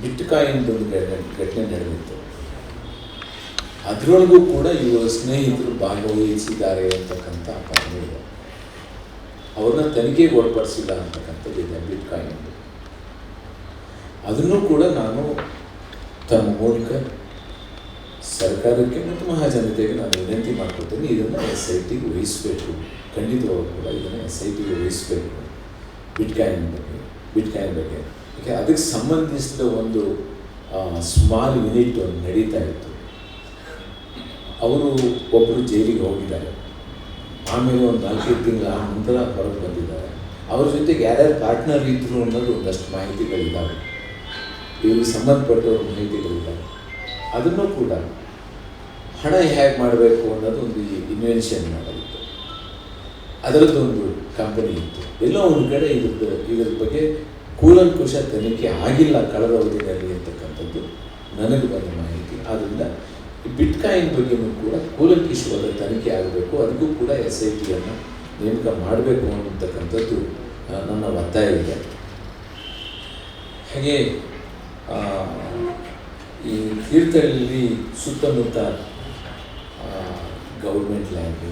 ಬಿಟ್ಕಾಯಿನ್ದು ಒಂದು ಘಟನೆ ನಡೆದಿತ್ತು. ಅದರೊಳಗೂ ಕೂಡ ಇವರು ಸ್ನೇಹಿತರು ಭಾಗವಹಿಸಿದ್ದಾರೆ ಅಂತಕ್ಕಂಥ ಕಾರಣ ಇದೆ. ಅವ್ರನ್ನ ತನಿಖೆಗೆ ಒಳಪಡಿಸಿಲ್ಲ ಅಂತಕ್ಕಂಥದ್ದು ಇದೆ ಬಿಟ್ಕಾಯಿನ್. ಅದನ್ನು ಕೂಡ ನಾನು ತಮ್ಮ ಮೂಲಕ ಸರ್ಕಾರಕ್ಕೆ ಮತ್ತು ಮಹಾಜನತೆಗೆ ನಾನು ವಿನಂತಿ ಮಾಡ್ಕೊಳ್ತೇನೆ, ಇದನ್ನು SITಗೆ ವಹಿಸಬೇಕು. ಖಂಡಿತವಾಗೂ ಕೂಡ ಇದನ್ನು SITಗೆ ವಹಿಸಬೇಕು. ಬಿಟ್ಕಾಯಿನ್ ಬಗ್ಗೆ ಯಾಕೆ ಅದಕ್ಕೆ ಸಂಬಂಧಿಸಿದ ಒಂದು ಸ್ಮಾಲ್ ಯೂನಿಟ್ ಒಂದು ನಡೀತಾ ಇತ್ತು. ಅವರು ಒಬ್ಬರು ಜೈಲಿಗೆ ಹೋಗಿದ್ದಾರೆ, ಆಮೇಲೆ ಒಂದು 4-5 ತಿಂಗಳ ನಂತರ ಹೊರಗೆ ಬಂದಿದ್ದಾರೆ. ಅವ್ರ ಜೊತೆಗೆ ಯಾರ್ಯಾರು ಪಾರ್ಟ್ನರ್ ಇದ್ರು ಅನ್ನೋದು ಒಂದಷ್ಟು ಮಾಹಿತಿಗಳಿದ್ದಾವೆ, ಇವ್ರಿಗೆ ಸಂಬಂಧಪಟ್ಟವ್ರ ಮಾಹಿತಿಗಳಿದ್ದಾವೆ. ಅದನ್ನು ಕೂಡ ಹಣ ಹೇಗೆ ಮಾಡಬೇಕು ಅನ್ನೋದು ಒಂದು ಇನ್ವೆನ್ಷನ್ ಮಾಡೋದಿತ್ತು. ಅದರದ್ದೊಂದು ಕಂಪನಿ ಇತ್ತು. ಎಲ್ಲೋ ಒಂದು ಕಡೆ ಇದ್ರ ಬಗ್ಗೆ ಕೂಲಂಕುಷ ತನಿಖೆ ಆಗಿಲ್ಲ ಕಳೆದ ಅವಧಿಯಲ್ಲಿ ಅಂತಕ್ಕಂಥದ್ದು ನನಗೆ ಬಂದ ಮಾಹಿತಿ. ಆದ್ದರಿಂದ ಬಿಟ್ಕಾಯಿನ್ ಬಗ್ಗೆಯೂ ಕೂಡ ಕೂಲಂಕುಷವಾದ ತನಿಖೆ ಆಗಬೇಕು, ಅದಕ್ಕೂ ಕೂಡ SITಯನ್ನು ನೇಮಕ ಮಾಡಬೇಕು ಅನ್ನತಕ್ಕಂಥದ್ದು ನನ್ನ ಒತ್ತಾಯ ಇದೆ. ಹಾಗೆ ಈ ತೀರ್ಥಹಳ್ಳಿ ಸುತ್ತಮುತ್ತ ಗೌರ್ಮೆಂಟ್ ಲ್ಯಾಂಡ್,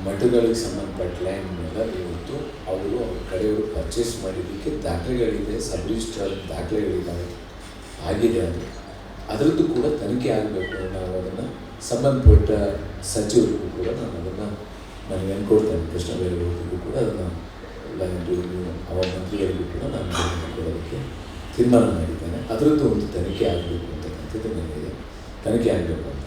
ಮಠಗಳಿಗೆ ಸಂಬಂಧಪಟ್ಟ ಲ್ಯಾಂಡ್ನೆಲ್ಲ ಇವತ್ತು ಅವ್ರ ಕಡೆಯವರು ಪರ್ಚೇಸ್ ಮಾಡಿದ್ದಕ್ಕೆ ದಾಖಲೆಗಳಿದೆ, ಸಬ್ ರಿಜಿಸ್ಟ್ರಾರ್ ದಾಖಲೆಗಳಿದ್ದಾವೆ, ಆಗಿದೆ. ಅದರದ್ದು ಕೂಡ ತನಿಖೆ ಆಗಬೇಕು. ನಾವು ಅದನ್ನು ಸಂಬಂಧಪಟ್ಟ ಸಚಿವರಿಗೂ ಕೂಡ ನಾನು ಅದನ್ನು ನನಗೆ ಅನ್ಕೊಡ್ತೇನೆ. ಕೃಷ್ಣ ಬೈರೇಗೌಡರಿಗೂ ಕೂಡ ಅದನ್ನು ಅವರ ಮಂತ್ರಿಗಳಿಗೂ ಕೂಡ ನಾನು ಕೊಡೋದಕ್ಕೆ ತೀರ್ಮಾನ ಮಾಡಿದ್ದೇನೆ. ಅದರದ್ದು ಒಂದು ತನಿಖೆ ಆಗಬೇಕು ಅಂತಕ್ಕಂಥದ್ದು ನನಗೆ ತನಿಖೆ ಆಗಬೇಕು ಅಂತ